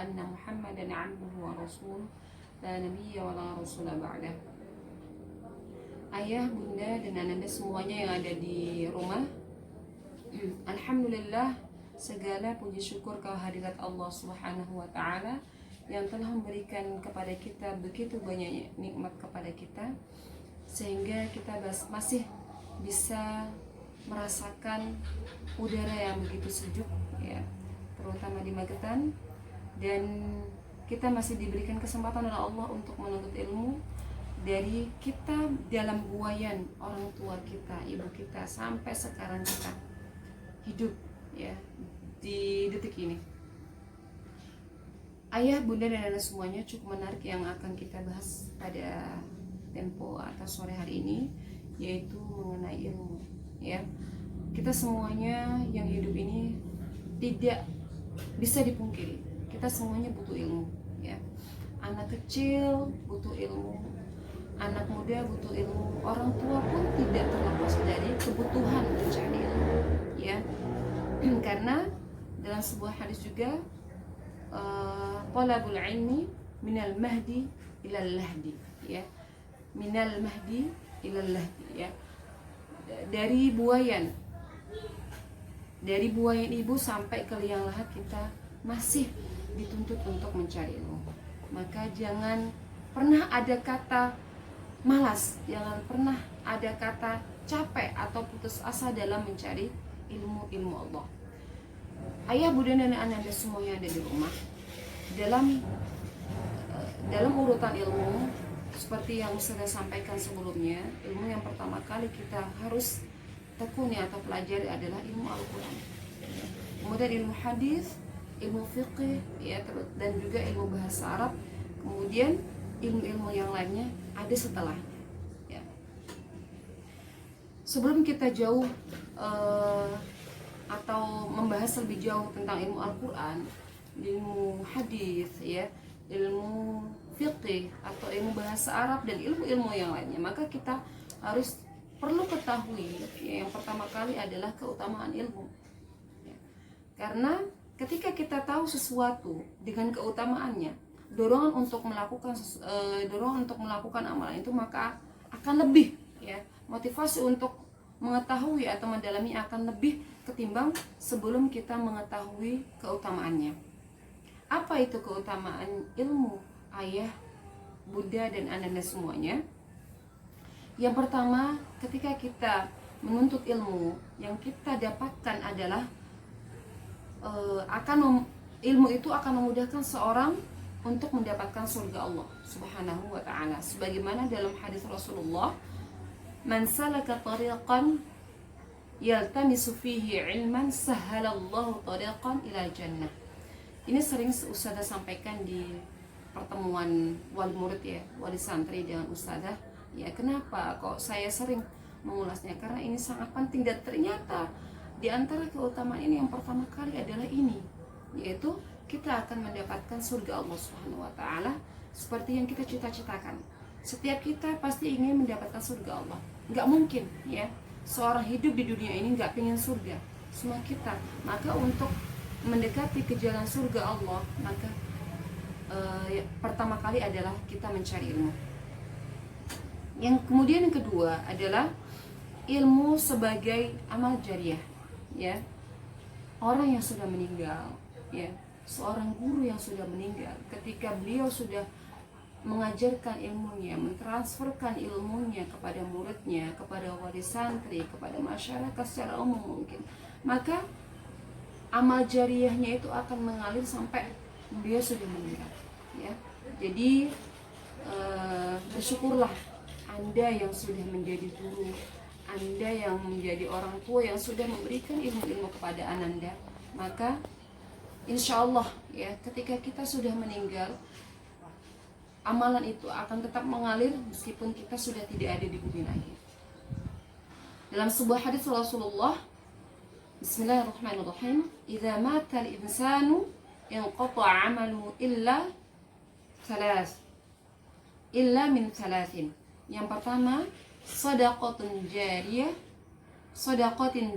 anna Muhammadan 'abduhu wa rasuluh la nabiyya wa la rasula ba'dah. Ayah, bunda, dan ananda semuanya yang ada di rumah, alhamdulillah, segala puji syukur kehadirat Allah Subhanahu wa taala yang telah memberikan kepada kita begitu banyak nikmat kepada kita sehingga kita masih bisa merasakan udara yang begitu sejuk ya, terutama di Magetan, dan kita masih diberikan kesempatan oleh Allah untuk menuntut ilmu dari kita dalam buayan orang tua kita, ibu kita, sampai sekarang kita hidup ya di detik ini. Ayah, bunda, dan anak semuanya, cukup menarik yang akan kita bahas pada tempo atau sore hari ini, yaitu mengenai ilmu ya. Kita semuanya yang hidup ini tidak bisa dipungkiri, kita semuanya butuh ilmu ya. Anak kecil butuh ilmu, anak muda butuh ilmu, orang tua pun tidak terlepas dari kebutuhan mencari ilmu ya. Karena dalam sebuah hadis juga, talabul ilmi minal mahdi ilal lahdi ya, minal mahdi ilal lahdi ya, dari buayan ibu sampai ke liang lahat kita masih dituntut untuk mencari ilmu. Maka jangan pernah ada kata malas, jangan pernah ada kata capek atau putus asa dalam mencari ilmu Allah. Ayah, bunda, dan anak-anak semuanya ada di rumah, dalam urutan ilmu seperti yang sudah sampaikan sebelumnya, ilmu yang pertama kali kita harus tekuni atau pelajari adalah ilmu Al-Quran, kemudian ilmu hadis, ilmu fiqh ya, dan juga ilmu bahasa Arab, kemudian ilmu-ilmu yang lainnya ada setelahnya ya. Sebelum kita jauh atau membahas lebih jauh tentang ilmu Al-Quran, ilmu hadis ya, ilmu fiqh atau ilmu bahasa Arab, dan ilmu-ilmu yang lainnya, maka kita harus perlu ketahui ya, yang pertama kali adalah keutamaan ilmu ya. Karena ketika kita tahu sesuatu dengan keutamaannya, dorongan untuk melakukan amalan itu maka akan lebih ya, motivasi untuk mengetahui atau mendalami akan lebih ketimbang sebelum kita mengetahui keutamaannya. Apa itu keutamaan ilmu, ayah, bunda, dan anak-anak semuanya? Yang pertama, ketika kita menuntut ilmu, yang kita dapatkan adalah ilmu itu akan memudahkan seorang untuk mendapatkan surga Allah Subhanahu wa ta'ala. Sebagaimana dalam hadis Rasulullah, man salaka tariqan yaltamisu fihi ilman sahhalallahu tariqan ila jannah. Ini sering Ustazah sampaikan di pertemuan wali murid ya, wali santri dengan Ustazah ya. Kenapa kok saya sering mengulasnya? Karena ini sangat penting, dan ternyata di antara keutamaan ini yang pertama kali adalah ini, yaitu kita akan mendapatkan surga Allah Subhanahu wa ta'ala seperti yang kita cita-citakan. Setiap kita pasti ingin mendapatkan surga Allah. Nggak mungkin ya seorang hidup di dunia ini nggak pengen surga, semua kita. Maka untuk mendekati ke jalan surga Allah, maka pertama kali adalah kita mencari ilmu. Yang kemudian yang kedua adalah ilmu sebagai amal jariah ya. Orang yang sudah meninggal ya, seorang guru yang sudah meninggal, ketika beliau sudah mengajarkan ilmunya, mentransferkan ilmunya kepada muridnya, kepada wali santri, kepada masyarakat secara umum mungkin, maka amal jariahnya itu akan mengalir sampai beliau sudah meninggal ya. Jadi bersyukurlah Anda yang sudah menjadi guru, Anda yang menjadi orang tua yang sudah memberikan ilmu-ilmu kepada Ananda. Maka insya Allah ya, ketika kita sudah meninggal, amalan itu akan tetap mengalir meskipun kita sudah tidak ada di bumi lagi. Dalam sebuah hadis Rasulullah, Bismillahirrahmanirrahim, idza mata al-insanu inqata'a 'amaluhu illa min thalathin. Yang pertama, sadaqatin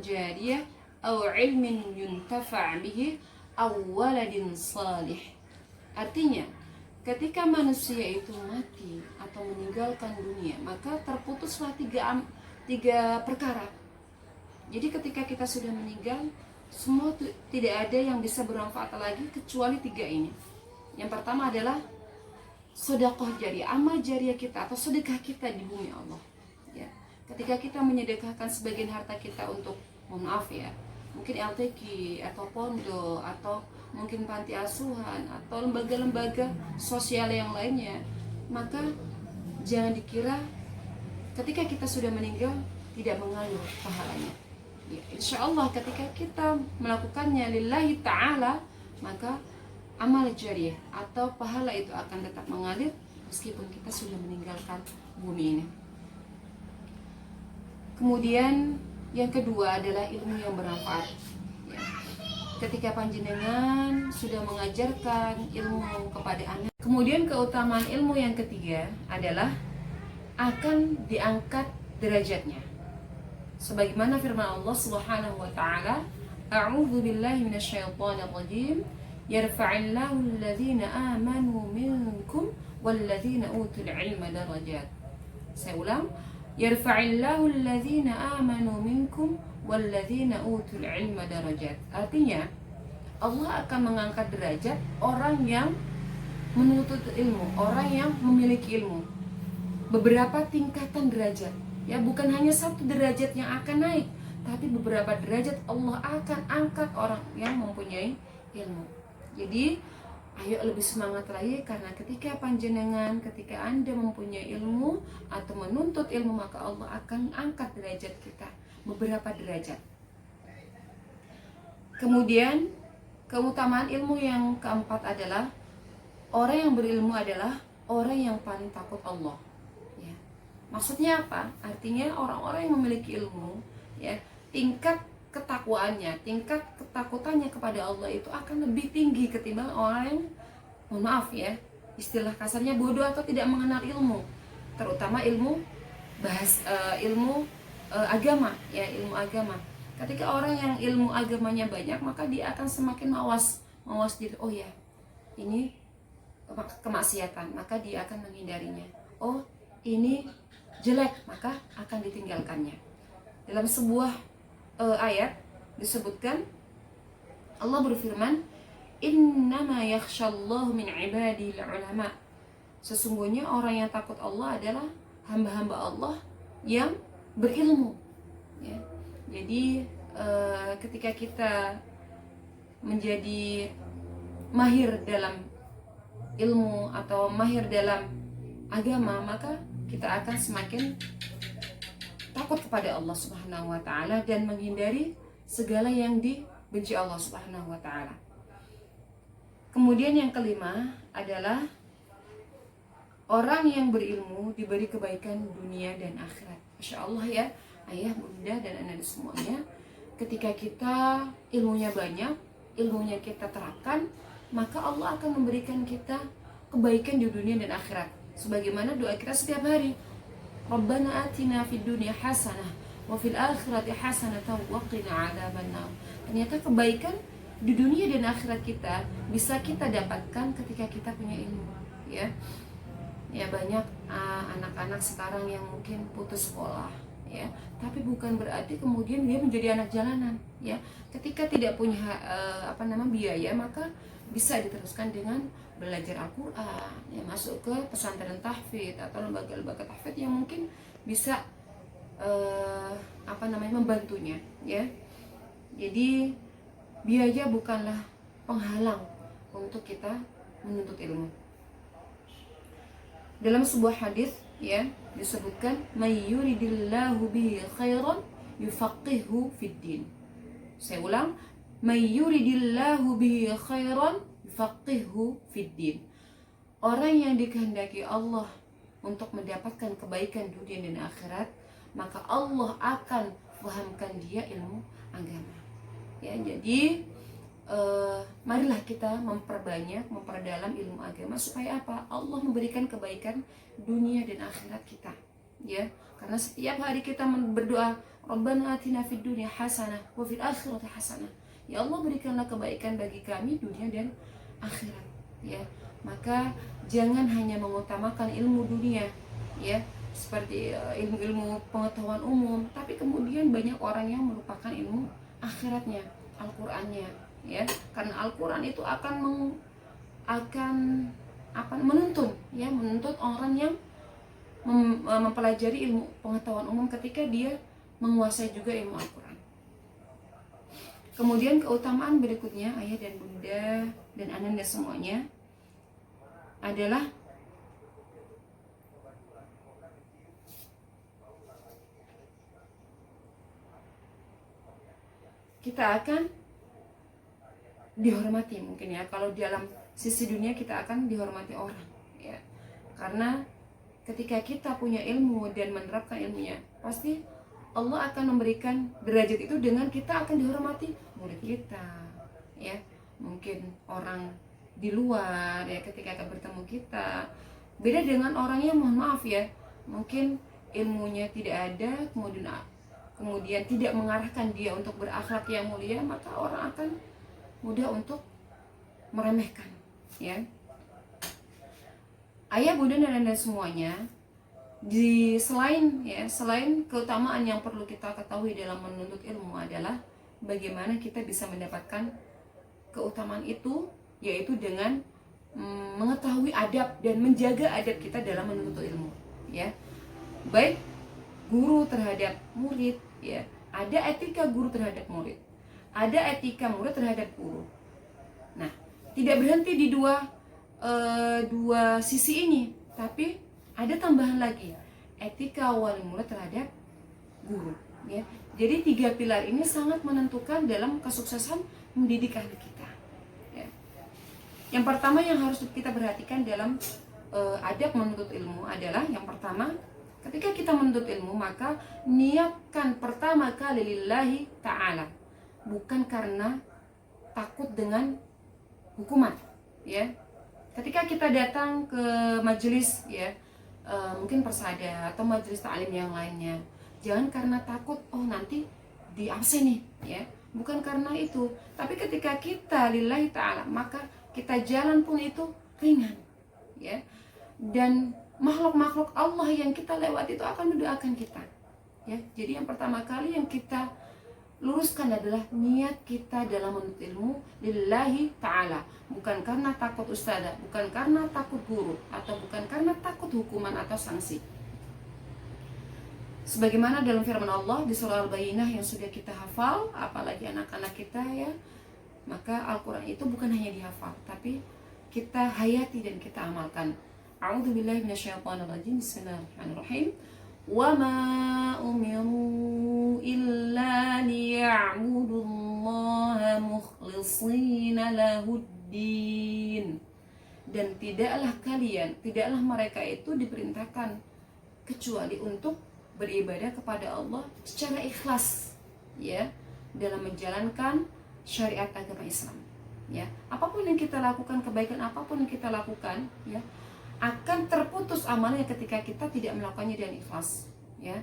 jariyah aw ilmin yuntafa' bihi aw waladin salih. Artinya, ketika manusia itu mati atau meninggalkan dunia, maka terputuslah tiga perkara. Jadi ketika kita sudah meninggal, semua tidak ada yang bisa bermanfaat lagi kecuali tiga ini. Yang pertama adalah sedekah jariah, amal jariah kita atau sedekah kita di bumi Allah. Ya. Ketika kita menyedekahkan sebagian harta kita untuk, mohon maaf ya, mungkin LTQ atau pondok atau mungkin panti asuhan atau lembaga-lembaga sosial yang lainnya, maka jangan dikira ketika kita sudah meninggal tidak mengalir pahalanya. Ya, insya Allah ketika kita melakukannya lillahi ta'ala, maka amal jariah atau pahala itu akan tetap mengalir meskipun kita sudah meninggalkan bumi ini. Kemudian yang kedua adalah ilmu yang bermanfaat. Ya. Ketika panjenengan sudah mengajarkan ilmu kepada anak, kemudian keutamaan ilmu yang ketiga adalah akan diangkat derajatnya. Sebagaimana firman Allah Subhanahu wa taala, A'udzu billahi minasyaitonir rajim, yarfa'illahu alladhina amanu minkum walladhina utul ilma darajat. Saya ulang, yarfa'illahu alladhina amanu minkum walladhina utul ilma darajat. Artinya, Allah akan mengangkat derajat orang yang menuntut ilmu, orang yang memiliki ilmu. Beberapa tingkatan derajat. Ya, bukan hanya satu derajat yang akan naik, tapi beberapa derajat Allah akan angkat orang yang mempunyai ilmu. Jadi, ayo lebih semangat lagi, karena ketika Anda mempunyai ilmu atau menuntut ilmu, maka Allah akan angkat derajat kita beberapa derajat. Kemudian, keutamaan ilmu yang keempat adalah orang yang berilmu adalah orang yang paling takut Allah. Maksudnya apa? Artinya orang-orang yang memiliki ilmu, ya, tingkat ketakwaannya, tingkat ketakutannya kepada Allah itu akan lebih tinggi ketimbang orang yang, mohon maaf ya, istilah kasarnya bodoh atau tidak mengenal ilmu, terutama ilmu agama, ya, ilmu agama. Ketika orang yang ilmu agamanya banyak, maka dia akan semakin mawas diri. Oh ya, ini kemaksiatan, maka dia akan menghindarinya. Oh, ini jelek, maka akan ditinggalkannya. Dalam sebuah ayat disebutkan, Allah berfirman, innama yakhshallahu min ibadil ulama. Sesungguhnya orang yang takut Allah adalah hamba-hamba Allah yang berilmu. Ya. Jadi ketika kita menjadi mahir dalam ilmu atau mahir dalam agama, maka kita akan semakin takut kepada Allah Subhanahu wa taala dan menghindari segala yang dibenci Allah Subhanahu wa taala. Kemudian yang kelima adalah orang yang berilmu diberi kebaikan dunia dan akhirat. Masya Allah ya, ayah, bunda, dan anak semuanya, ketika kita ilmunya banyak, ilmunya kita terapkan, maka Allah akan memberikan kita kebaikan di dunia dan akhirat. Sebagaimana doa kita setiap hari, Rabbana atina fid dunya hasanah wa fil akhirati hasanah wa qina adzabannar. Ternyata kebaikan di dunia dan akhirat kita bisa kita dapatkan ketika kita punya ilmu, ya. Ya, banyak anak-anak sekarang yang mungkin putus sekolah, ya, tapi bukan berarti kemudian dia menjadi anak jalanan, ya. Ketika tidak punya biaya, maka bisa diteruskan dengan belajar Al-Quran, ya, masuk ke pesantren tahfidz atau lembaga-lembaga tahfidz yang mungkin bisa membantunya, ya. Jadi biaya bukanlah penghalang untuk kita menuntut ilmu. Dalam sebuah hadis, ya, disebutkan, may yuridillahu bihi khairan yufaqihu fid din. Saya ulang, may yuridillahu bihi khairan yufaqihu fid din. Orang yang dikehendaki Allah untuk mendapatkan kebaikan dunia dan akhirat, maka Allah akan fahamkan dia ilmu agama. Ya, jadi marilah kita memperdalam ilmu agama supaya apa? Allah memberikan kebaikan dunia dan akhirat kita, ya. Karena setiap hari kita berdoa, Rabbana atina fid dunya hasanah wa fil akhirati hasanah. Ya Allah, berikanlah kebaikan bagi kami dunia dan akhirat. ya. Maka jangan hanya mengutamakan ilmu dunia, ya, seperti ilmu-ilmu pengetahuan umum, tapi kemudian banyak orang yang melupakan ilmu akhiratnya, Al-Qur'annya, ya. Karena Al-Qur'an itu akan menuntun, ya, menuntut orang yang mempelajari ilmu pengetahuan umum ketika dia menguasai juga ilmu Al-Quran. Kemudian keutamaan berikutnya, ayah dan bunda dan ananda semuanya, adalah kita akan dihormati, mungkin ya, kalau dalam sisi dunia kita akan dihormati orang, ya. Karena ketika kita punya ilmu dan menerapkan ilmunya, pasti Allah akan memberikan derajat itu dengan kita akan dihormati murid kita, ya. Mungkin orang di luar, ya, ketika akan bertemu kita. Beda dengan orang yang, mohon maaf ya, mungkin ilmunya tidak ada, kemudian tidak mengarahkan dia untuk berakhlak yang mulia, maka orang akan mudah untuk meremehkan, ya. Ayah, bunda dan anda semuanya, selain keutamaan yang perlu kita ketahui dalam menuntut ilmu adalah bagaimana kita bisa mendapatkan keutamaan itu, yaitu dengan mengetahui adab dan menjaga adab kita dalam menuntut ilmu, ya. Baik guru terhadap murid, ya. Ada etika guru terhadap murid, ada etika murid terhadap guru. Nah, tidak berhenti di dua sisi ini, tapi ada tambahan lagi, etika wali murid terhadap guru, ya. Jadi 3 pilar ini sangat menentukan dalam kesuksesan mendidik anak kita, ya. Yang pertama yang harus kita perhatikan dalam adab menuntut ilmu adalah, yang pertama, ketika kita menuntut ilmu, maka niatkan pertama kali lillahi ta'ala, bukan karena takut dengan hukuman, ya. Ketika kita datang ke majelis, ya, mungkin persada atau majelis ta'lim yang lainnya, jangan karena takut, oh nanti di absen nih, ya. Bukan karena itu, tapi ketika kita lillahi ta'ala, maka kita jalan pun itu ringan, ya. Dan makhluk-makhluk Allah yang kita lewati itu akan mendoakan kita, ya. Jadi yang pertama kali yang kita luruskan adalah niat kita dalam menuntut ilmu lillahi ta'ala, bukan karena takut ustadzah, bukan karena takut guru, atau bukan karena takut hukuman atau sanksi. Sebagaimana dalam firman Allah di surah Al-Bayyinah yang sudah kita hafal, apalagi anak-anak kita, ya, maka Al-Quran itu bukan hanya dihafal, tapi kita hayati dan kita amalkan. A'udzubillahi minasyaitonirrajim. Bismillahirrahmanirrahim. Wa ma umiru illa liya'budullaha mukhlishina lahuddin. Dan tidaklah mereka itu diperintahkan kecuali untuk beribadah kepada Allah secara ikhlas, ya, dalam menjalankan syariat agama Islam, ya. Apapun yang kita lakukan, kebaikan apapun yang kita lakukan, ya, akan terputus amalnya ketika kita tidak melakukannya dengan ikhlas, ya.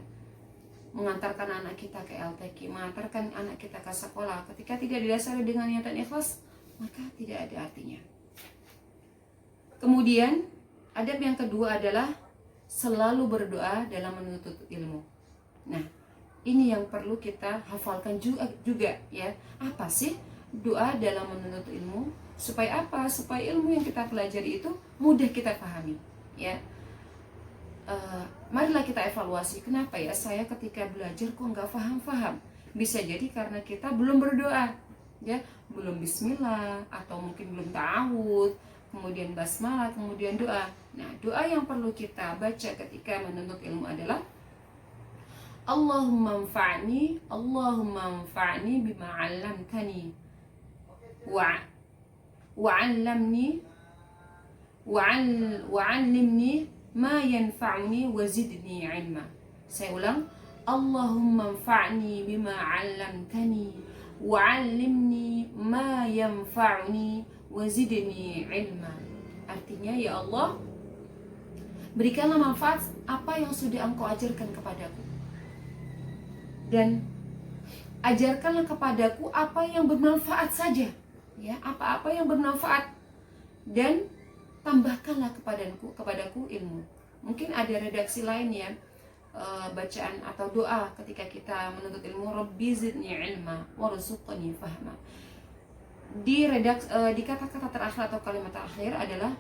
Mengantarkan anak kita ke LTQ, mengantarkan anak kita ke sekolah, ketika tidak didasari dengan niatan ikhlas, maka tidak ada artinya. Kemudian adab yang kedua adalah selalu berdoa dalam menuntut ilmu. Nah, ini yang perlu kita hafalkan juga, ya. Apa sih doa dalam menuntut ilmu? Supaya apa? Supaya ilmu yang kita pelajari itu mudah kita pahami, ya. Marilah kita evaluasi, kenapa ya saya ketika belajar kok nggak paham-paham? Bisa jadi karena kita belum berdoa, ya, belum bismillah, atau mungkin belum ta'awud, kemudian basmalah, kemudian doa. Nah, doa yang perlu kita baca ketika menuntut ilmu adalah Allahumma anfa'ni bima 'allamtani wa'allimni ma yanfa'uni wa zidni 'ilma. Saya ulang, Allahumma anfa'ni bima 'allamtani wa'allimni ma yanfa'uni wa zidni 'ilma. Artinya, ya Allah, berikanlah manfaat apa yang sudah Engkau ajarkan kepadaku, dan ajarkanlah kepadaku apa yang bermanfaat saja, ya, apa-apa yang bermanfaat, dan tambahkanlah kepadaku ilmu. Mungkin ada redaksi lain ya, bacaan atau doa ketika kita menuntut ilmu, Rabbi zidni ilma warzuqni fahma. Di kata-kata terakhir atau kalimat terakhir adalah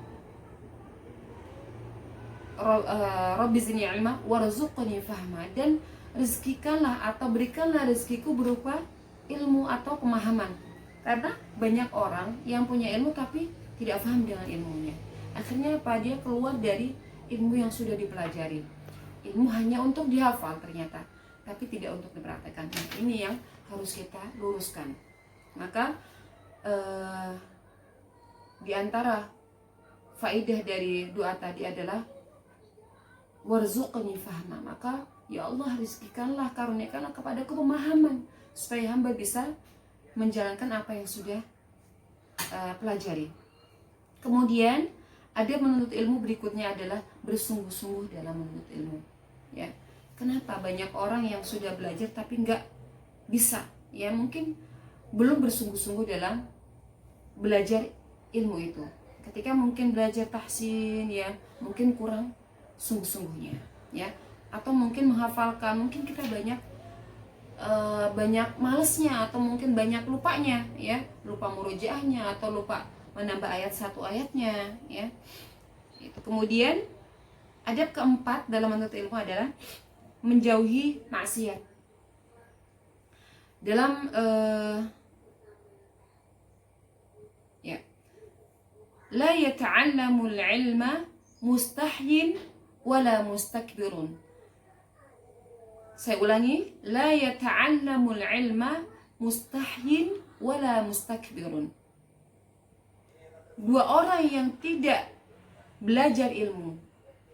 Rabbi zidni ilma warzuqni fahma, dan rezekikanlah atau berikanlah rezekiku berupa ilmu atau pemahaman. Karena banyak orang yang punya ilmu tapi tidak paham dengan ilmunya. Akhirnya apa? Dia keluar dari ilmu yang sudah dipelajari. Ilmu hanya untuk dihafal ternyata, tapi tidak untuk dipraktekkan. Nah, ini yang harus kita luruskan. Maka di antara faidah dari doa tadi adalah warzuqni fahma. Maka ya Allah, rizkikanlah, karuniakanlah kepadaku pemahaman supaya hamba bisa menjalankan apa yang sudah pelajari. Kemudian ada menuntut ilmu berikutnya adalah bersungguh-sungguh dalam menuntut ilmu. Ya, kenapa banyak orang yang sudah belajar tapi nggak bisa? Ya, mungkin belum bersungguh-sungguh dalam belajar ilmu itu. Ketika mungkin belajar tahsin, ya mungkin kurang sungguh-sungguhnya, ya. Atau mungkin menghafalkan, mungkin kita banyak malesnya, atau mungkin banyak lupanya, ya, lupa murojaahnya atau lupa menambah ayat satu ayatnya, ya. Itu. Kemudian adab keempat dalam menuntut ilmu adalah menjauhi maksiat. Dalam la yata'allamul ilma mustahyin wala mustakbirun. Saya ulangi, la yata'allamul ilma mustahyin wala mustakbirun. Dua orang yang tidak belajar ilmu,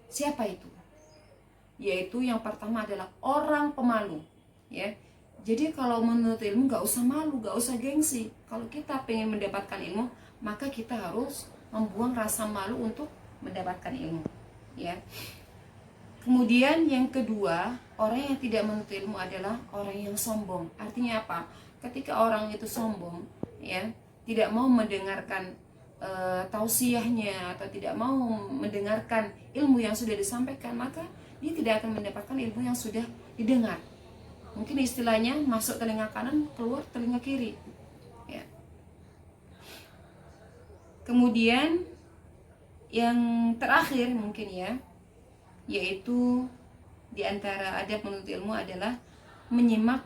siapa itu? Yaitu yang pertama adalah orang pemalu, ya. Jadi kalau menuntut ilmu gak usah malu, gak usah gengsi. Kalau kita pengen mendapatkan ilmu, maka kita harus membuang rasa malu untuk mendapatkan ilmu, ya. Kemudian yang kedua, orang yang tidak menuntut ilmu adalah orang yang sombong. Artinya apa? Ketika orang itu sombong, ya, tidak mau mendengarkan tausiahnya atau tidak mau mendengarkan ilmu yang sudah disampaikan, maka dia tidak akan mendapatkan ilmu yang sudah didengar. Mungkin istilahnya masuk telinga kanan, keluar telinga kiri, ya. Kemudian yang terakhir mungkin ya, yaitu di antara adab menuntut ilmu adalah menyimak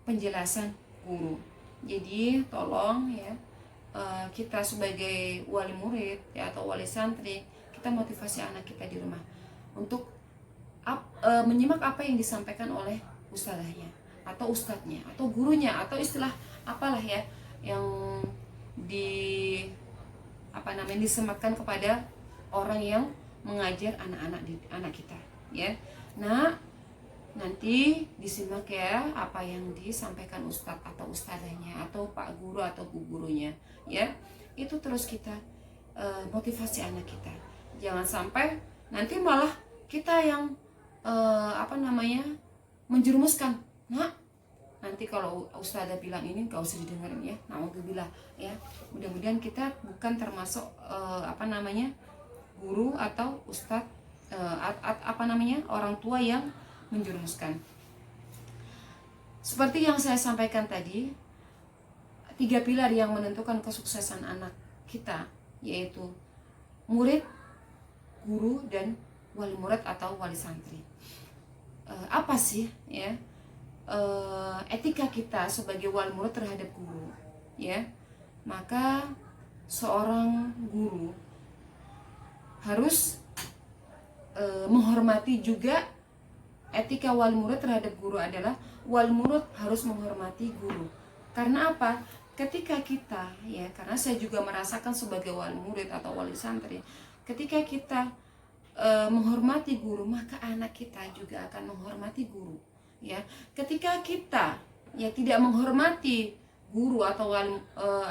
penjelasan guru. Jadi tolong ya, kita sebagai wali murid ya, atau wali santri, kita motivasi anak kita di rumah untuk menyimak apa yang disampaikan oleh ustadzahnya atau ustadznya atau gurunya, atau istilah apalah ya yang disematkan kepada orang yang mengajar anak kita, ya. Nah, nanti disimak ya apa yang disampaikan ustadz atau ustadzahnya atau pak guru atau bu gurunya, ya. Itu terus kita motivasi anak kita. Jangan sampai nanti malah kita yang menjerumuskan. Nah, nanti kalau ustadzah bilang ini gak usah didengerin ya. Naudzubillah, ya. Mudah-mudahan kita bukan termasuk guru atau ustadz orang tua yang menjerumuskan. Seperti yang saya sampaikan tadi, 3 pilar yang menentukan kesuksesan anak kita, yaitu murid, guru, dan wali murid atau wali santri. Apa sih ya etika kita sebagai wali murid terhadap guru, ya? Maka seorang guru harus menghormati juga. Etika wali murid terhadap guru adalah wali murid harus menghormati guru. Karena apa? Ketika kita, ya, karena saya juga merasakan sebagai wali murid atau wali santri, ketika kita menghormati guru, maka anak kita juga akan menghormati guru, ya. Ketika kita ya tidak menghormati guru atau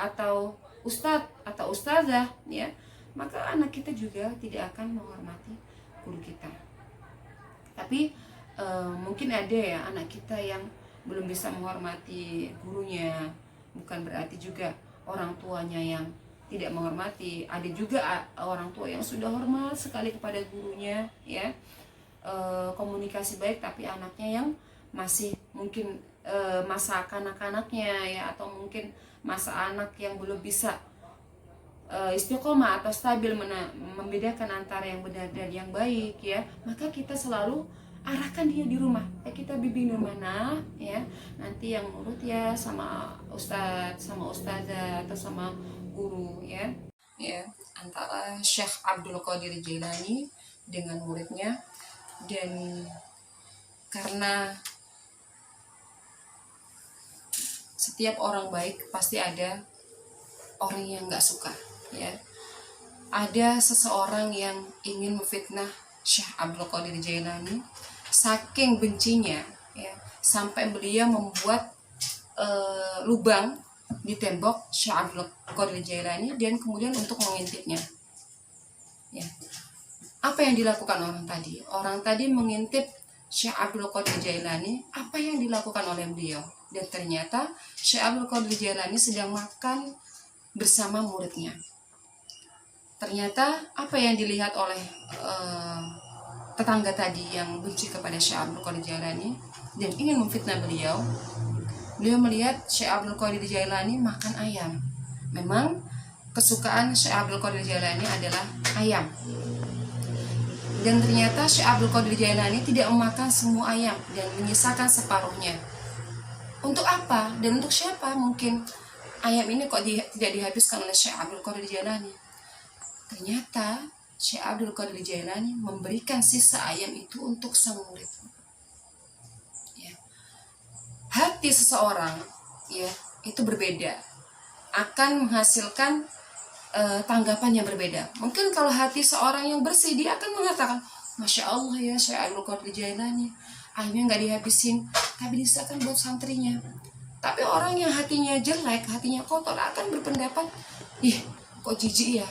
atau ustadz atau ustazah, ya, maka anak kita juga tidak akan menghormati guru kita. Tapi mungkin ada ya anak kita yang belum bisa menghormati gurunya, bukan berarti juga orang tuanya yang tidak menghormati. Ada juga orang tua yang sudah hormat sekali kepada gurunya, ya, komunikasi baik, tapi anaknya yang masih mungkin masa kanak-kanaknya, ya, atau mungkin masa anak yang belum bisa istiqomah atau stabil membedakan antara yang benar dan yang baik, ya, maka kita selalu arahkan dia di rumah. Kita bimbing di mana, ya, nanti yang nurut ya sama ustadz, sama ustazah, atau sama guru, ya. Antara Syekh Abdul Qadir Jailani dengan muridnya. Dan karena setiap orang baik pasti ada orang yang nggak suka, ya. Ada seseorang yang ingin memfitnah Syekh Abdul Qadir Jailani, saking bencinya, ya, sampai beliau membuat lubang di tembok Syekh Abdul Qadir Jailani dan kemudian untuk mengintipnya, ya. Apa yang dilakukan orang tadi? Orang tadi mengintip Syekh Abdul Qadir Jailani. Apa yang dilakukan oleh beliau? Dan ternyata Syekh Abdul Qadir Jailani sedang makan bersama muridnya. Ternyata apa yang dilihat oleh tetangga tadi yang benci kepada Syekh Abdul Qadir Jailani dan ingin memfitnah beliau, beliau melihat Syekh Abdul Qadir Jailani makan ayam. Memang kesukaan Syekh Abdul Qadir Jailani adalah ayam. Dan ternyata Syekh Abdul Qadir Jailani tidak memakan semua ayam dan menyisakan separuhnya. Untuk apa dan untuk siapa? Mungkin ayam ini kok tidak dihabiskan oleh Syekh Abdul Qadir Jailani. Ternyata Syekh Abdul Qadir Jailani memberikan sisa ayam itu untuk sang murid. Ya. Hati seseorang, ya, itu berbeda, akan menghasilkan tanggapan yang berbeda. Mungkin kalau hati seorang yang bersih, dia akan mengatakan, Masya Allah ya Syekh Abdul Qadir Jailani, ayamnya nggak dihabisin, tapi disisakan buat santrinya. Tapi orang yang hatinya jelek, hatinya kotor, akan berpendapat, ih kok jijik ya,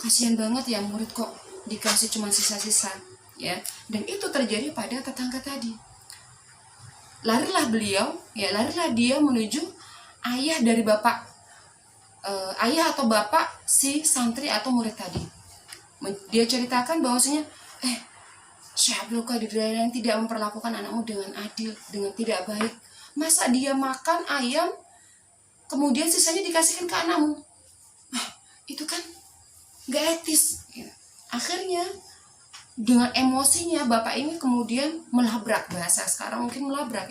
kasihan banget ya murid kok dikasih cuma sisa-sisa, ya. Dan itu terjadi pada tetangga tadi. Larilah dia menuju ayah dari bapak, ayah atau bapak si santri atau murid tadi. Dia ceritakan bahwasanya Syekh Abdul Qadir Jailani tidak memperlakukan anakmu dengan adil, dengan tidak baik. Masa dia makan ayam kemudian sisanya dikasihkan ke anakmu? Itu kan gak etis, ya. Akhirnya dengan emosinya bapak ini kemudian melabrak, bahasa sekarang mungkin melabrak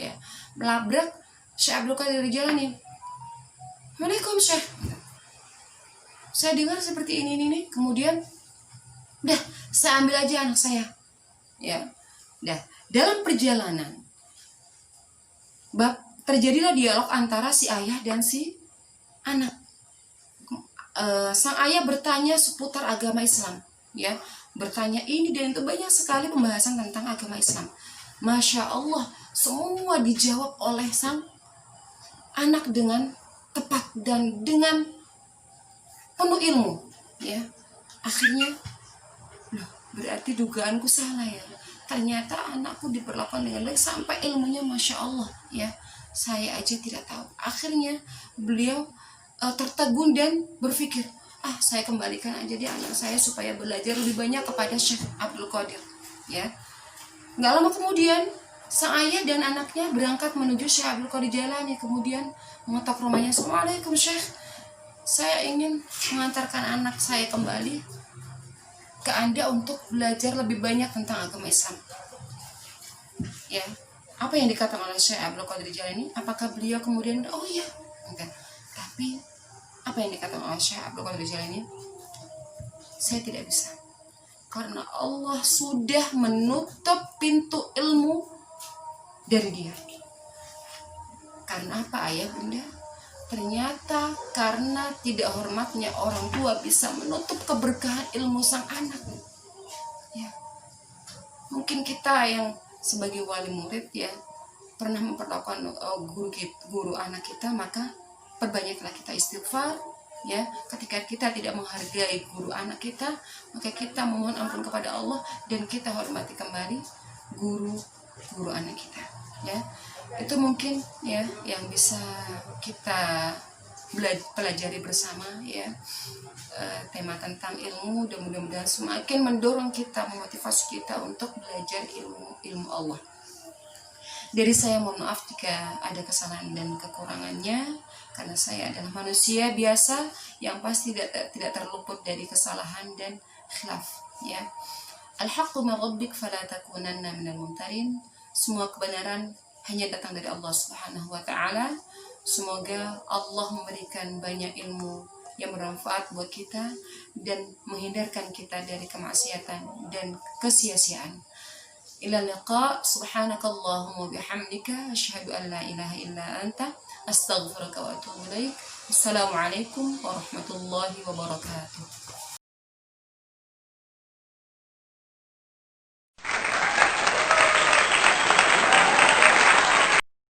Syekh Abdul Qadir Jailani. Waalaikumsalam Syekh, saya dengar seperti ini, kemudian udah saya ambil aja anak saya, ya. Dalam perjalanan terjadilah dialog antara si ayah dan si anak. Sang ayah bertanya seputar agama Islam, ya, bertanya ini dan itu, banyak sekali pembahasan tentang agama Islam. Masya Allah, semua dijawab oleh sang anak dengan tepat dan dengan penuh ilmu, ya. Akhirnya, berarti dugaanku salah ya. Ternyata anakku diperlakukan dengan baik sampai ilmunya Masya Allah, ya. Saya aja tidak tahu. Akhirnya beliau tertegun dan berpikir, saya kembalikan aja dia anak saya supaya belajar lebih banyak kepada Syekh Abdul Qadir, ya. Nggak lama kemudian sang ayah dan anaknya berangkat menuju Syekh Abdul Qadir Jailani, kemudian mengetok rumahnya. Assalamualaikum Syekh, saya ingin mengantarkan anak saya kembali ke Anda untuk belajar lebih banyak tentang agama Islam, ya. Apa yang dikatakan oleh Syekh Abdul Qadir Jailani? Apakah beliau kemudian oh iya? Enggak. Tapi apa yang dikatakan oleh Syekh Abdul Qadir Jailani? Saya tidak bisa, karena Allah sudah menutup pintu ilmu dari dia. Karena apa ayah bunda? Ternyata karena tidak hormatnya orang tua bisa menutup keberkahan ilmu sang anak, ya. Mungkin kita yang sebagai wali murid, ya, pernah memperlakukan guru anak kita, maka perbanyaklah kita istighfar, ya. Ketika kita tidak menghargai guru anak kita, maka kita memohon ampun kepada Allah dan kita hormati kembali guru anak kita, ya. Itu mungkin, ya, yang bisa kita pelajari bersama ya tema tentang ilmu, dan mudah-mudahan semakin mendorong kita, memotivasi kita untuk belajar ilmu Allah. Dari saya mohon maaf jika ada kesalahan dan kekurangannya, karena saya adalah manusia biasa yang pasti tidak terluput dari kesalahan dan khilaf ya. Al-haqqu min rabbik fala takunanna minal mumtarin. Semua kebenaran hanya datang dari Allah Subhanahu wa taala. Semoga Allah memberikan banyak ilmu yang bermanfaat buat kita dan menghindarkan kita dari kemaksiatan dan kesia-siaan. Ila liqa, subhanakallahumma bihamdika, asyhadu an la ilaha illa anta, astaghfiruka wa atubu ilaik. Assalamualaikum warahmatullahi wabarakatuh.